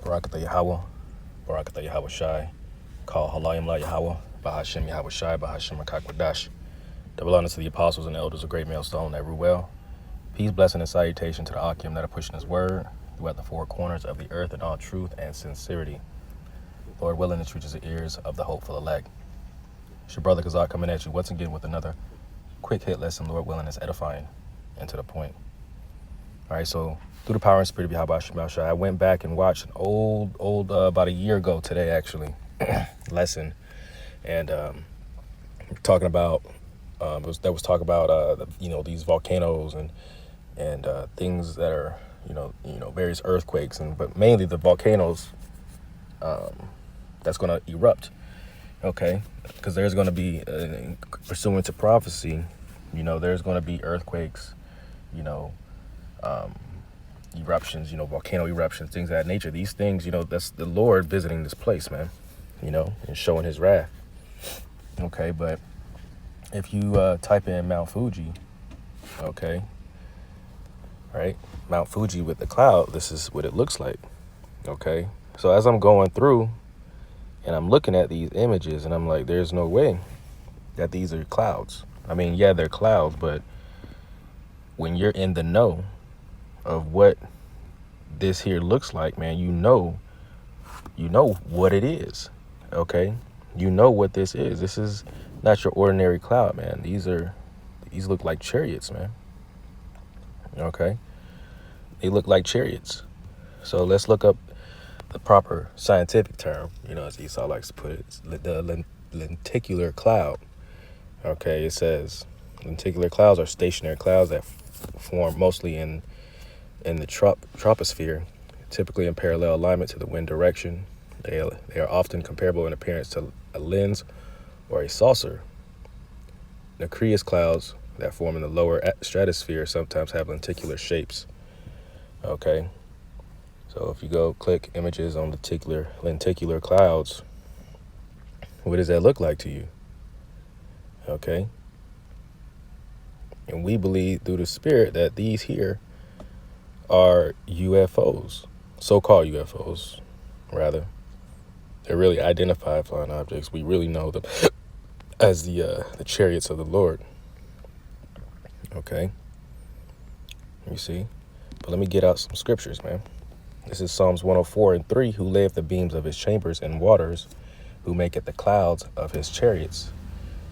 Barakatah Yahweh, Barakatah Yahweh Shai, call Halayim La Yahweh, Bahashem Yahweh Shai, Bahashem Akakwadash. Double honor to the apostles and elders of Great Millstone that rule well. Peace, blessing, and salutation to the Akim that are pushing his word throughout the four corners of the earth in all truth and sincerity. Lord willing, it reaches the ears of the hopeful elect. It's your brother Kazak coming at you once again with another quick hit lesson, Lord willing, is edifying and to the point. All right, so through the power and spirit of Yahweh Shai, I went back and watched an old about a year ago today, actually, lesson. And talking about, that was talking about, these volcanoes and things that are, various earthquakes, but mainly the volcanoes that's going to erupt, okay? Because there's going to be, pursuant to prophecy, there's going to be earthquakes, eruptions, volcano eruptions, things of that nature. These things, that's the Lord visiting this place, man, and showing his wrath. Okay, but if you type in Mount Fuji, okay, right, Mount Fuji with the cloud, this is what it looks like, okay? So as I'm going through and I'm looking at these images and I'm like, there's no way that these are clouds. I mean, yeah, they're clouds, but when you're in the know of what this here looks like, man, you know what it is, okay? You know what this is. This is not your ordinary cloud, man. These look like chariots, man. Okay? They look like chariots. So let's look up the proper scientific term, as Esau likes to put it. It's the lenticular cloud. Okay, it says lenticular clouds are stationary clouds that form mostly in the troposphere, typically in parallel alignment to the wind direction. They are often comparable in appearance to a lens or a saucer. Nacreous clouds that form in the lower stratosphere sometimes have lenticular shapes. Okay, so if you go click images on lenticular clouds, what does that look like to you? Okay, and we believe through the spirit that these here are UFOs, so-called UFOs, rather. They're really identified flying objects. We really know them as the Chariots of the Lord. Okay, you see? But let me get out some scriptures, man. This is Psalms 104:3. Who layeth the beams of his chambers in waters, who maketh the clouds of his chariots,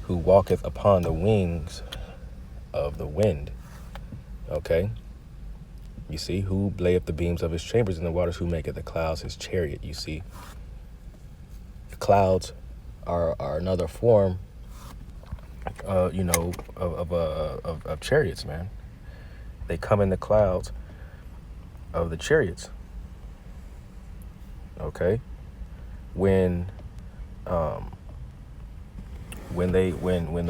who walketh upon the wings of the wind. Okay, you see? Who layeth the beams of his chambers in the waters, who maketh the clouds his chariot. You see? Clouds are another form, of chariots, man. They come in the clouds of the chariots. Okay, when the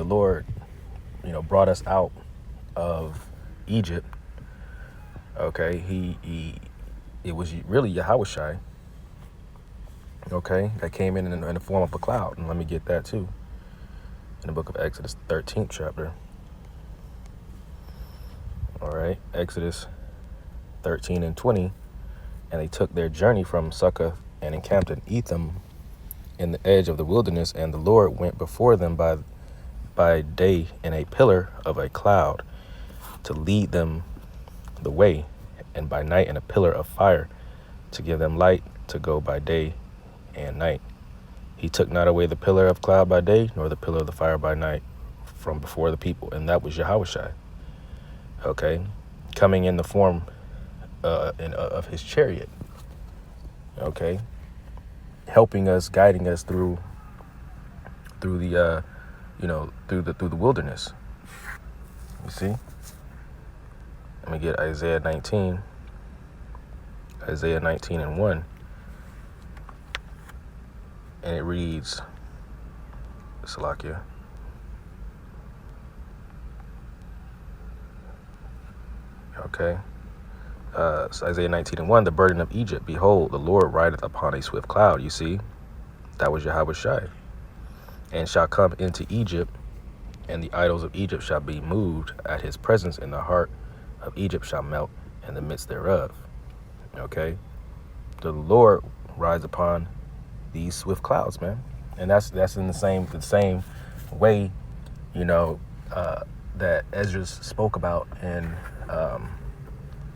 Lord, brought us out of Egypt. Okay, it was really Yahweh Shai. Okay, that came in the form of a cloud. And let me get that too. In the book of Exodus, 13th chapter. All right, Exodus 13:20. And they took their journey from Succoth and encamped in Etham in the edge of the wilderness. And the Lord went before them by day in a pillar of a cloud to lead them the way, and by night in a pillar of fire to give them light to go by day and night. He took not away the pillar of cloud by day, nor the pillar of the fire by night from before the people. And that was Yahweh Shai. Okay, coming in the form of his chariot. Okay, helping us, guiding us through the through the wilderness. You see? Let me get Isaiah 19:1. And it reads, Salakia. Okay. So Isaiah 19:1, the burden of Egypt. Behold, the Lord rideth upon a swift cloud. You see, that was Yahweh Shai. And shall come into Egypt, and the idols of Egypt shall be moved at his presence, and the heart of Egypt shall melt in the midst thereof. Okay. The Lord rides upon these swift clouds, man. And that's in the same way, you know, that Ezra spoke about in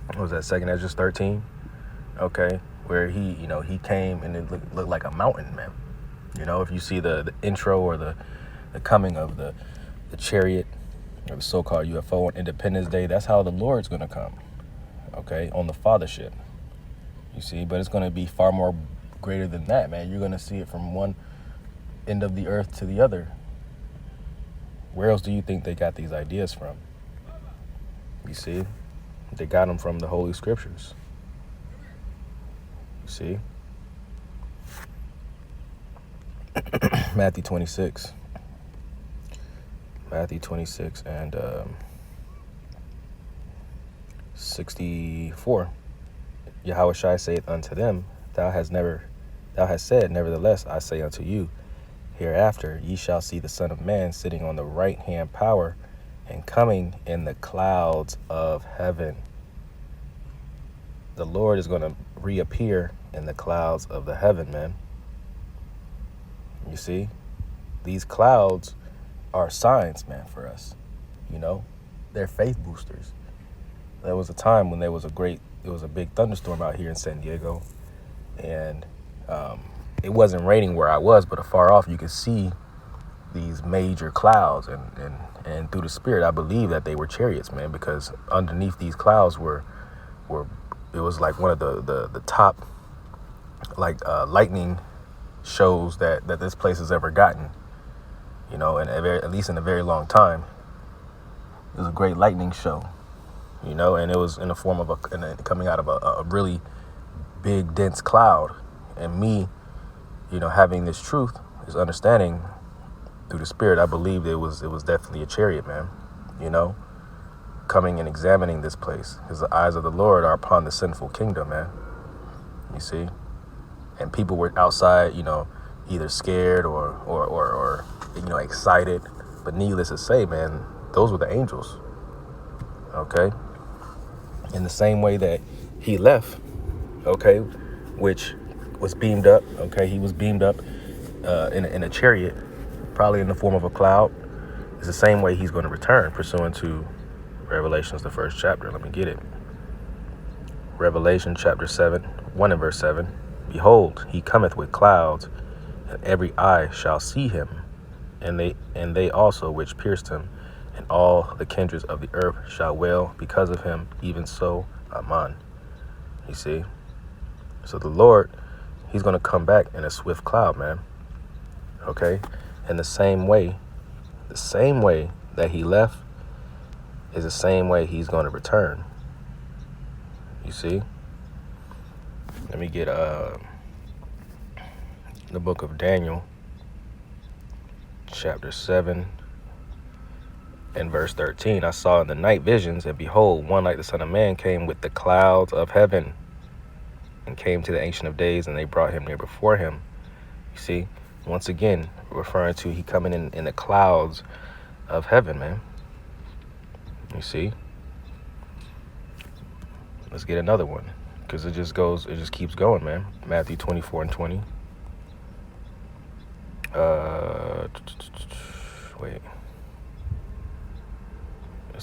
what was that, second Ezra 13? Okay, where he came and it looked like a mountain, man. You know, if you see the intro or the coming of the chariot or the so-called UFO on Independence Day, that's how the Lord's going to come, okay, on the fathership, you see. But it's going to be far more greater than that, man. You're going to see it from one end of the earth to the other. Where else do you think they got these ideas from? You see, they got them from the Holy Scriptures. You see, Matthew 26 and 64. Yahushua saith unto them, Thou hast said, nevertheless, I say unto you, hereafter ye shall see the Son of Man sitting on the right hand power and coming in the clouds of heaven. The Lord is going to reappear in the clouds of the heaven, man. You see, these clouds are signs, man, for us. You know, they're faith boosters. There was a time when there was a big thunderstorm out here in San Diego, and it wasn't raining where I was, but afar off you could see these major clouds, and through the Spirit I believe that they were chariots, man, because underneath these clouds were it was like one of the top lightning shows that this place has ever gotten, you know, and at least in a very long time. It was a great lightning show, you know, and it was in the form of coming out of a really big, dense cloud. And me, you know, having this truth, this understanding through the Spirit, I believed it was definitely a chariot, man, you know, coming and examining this place, because the eyes of the Lord are upon the sinful kingdom, man. You see, and people were outside, you know, either scared or you know, excited. But needless to say, man, those were the angels. Okay, in the same way that he left, okay, which was beamed up. Okay, he was beamed up in a chariot, probably in the form of a cloud. It's the same way he's going to return, pursuant to Revelations, the first chapter. Let me get it. Revelation chapter 7, 1 and verse 7. Behold, he cometh with clouds, and every eye shall see him, and they also which pierced him, and all the kindreds of the earth shall wail because of him, even so, Amen. You see? So the Lord, he's going to come back in a swift cloud, man. Okay? In the same way that he left is the same way he's going to return. You see? Let me get the book of Daniel, chapter 7 and verse 13. I saw in the night visions, and behold, one like the Son of Man came with the clouds of heaven, and came to the Ancient of Days, and they brought him near before him. You see, once again, referring to he coming in the clouds of heaven, man. You see, let's get another one, because it just keeps going, man. Matthew 24 and 20.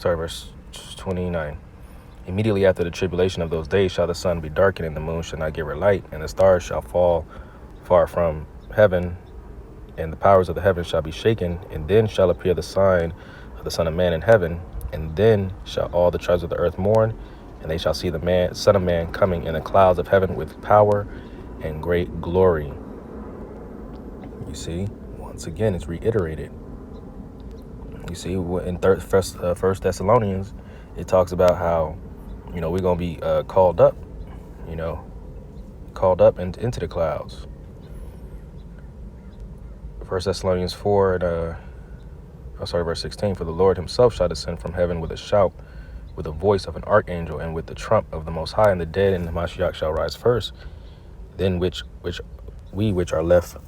Verse 29. Immediately after the tribulation of those days shall the sun be darkened, and the moon shall not give her light, and the stars shall fall far from heaven, and the powers of the heaven shall be shaken. And then shall appear the sign of the Son of Man in heaven, and then shall all the tribes of the earth mourn, and they shall see the Son of Man coming in the clouds of heaven with power and great glory. You see, once again, it's reiterated. You see, in First Thessalonians, it talks about how, you know, we're going to be called up, you know, into the clouds. First Thessalonians 4 and verse 16. For the Lord himself shall descend from heaven with a shout, with the voice of an archangel, and with the trump of the Most High, and the dead in the Mashiach shall rise first. Then which are left,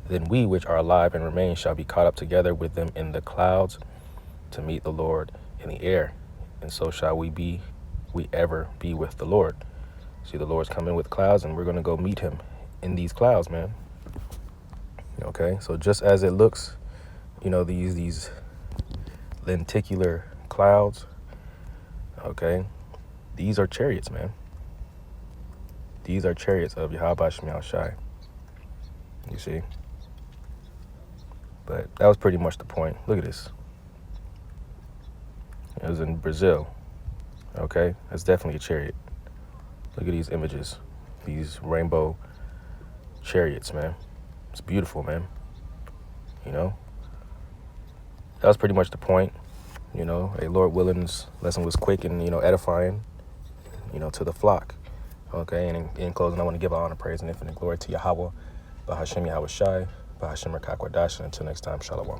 then we which are alive and remain shall be caught up together with them in the clouds to meet the Lord in the air, and so shall we be we ever be with the Lord. See, the Lord's coming with clouds, and we're going to go meet him in these clouds, man. Okay, so just as it looks, these lenticular clouds, okay, these are chariots, man. These are chariots of Yahweh Shem Shai. You see? But that was pretty much the point. Look at this. It was in Brazil. Okay, that's definitely a chariot. Look at these images, these rainbow chariots, man. It's beautiful, man. That was pretty much the point. A Lord willing, this lesson was quick and, edifying, to the flock. Okay, and in closing, I want to give honor, praise, and infinite glory to Yahweh, Bahashem Yahweh Shai, Bahashem Rakakwadash, and until next time, Shalom.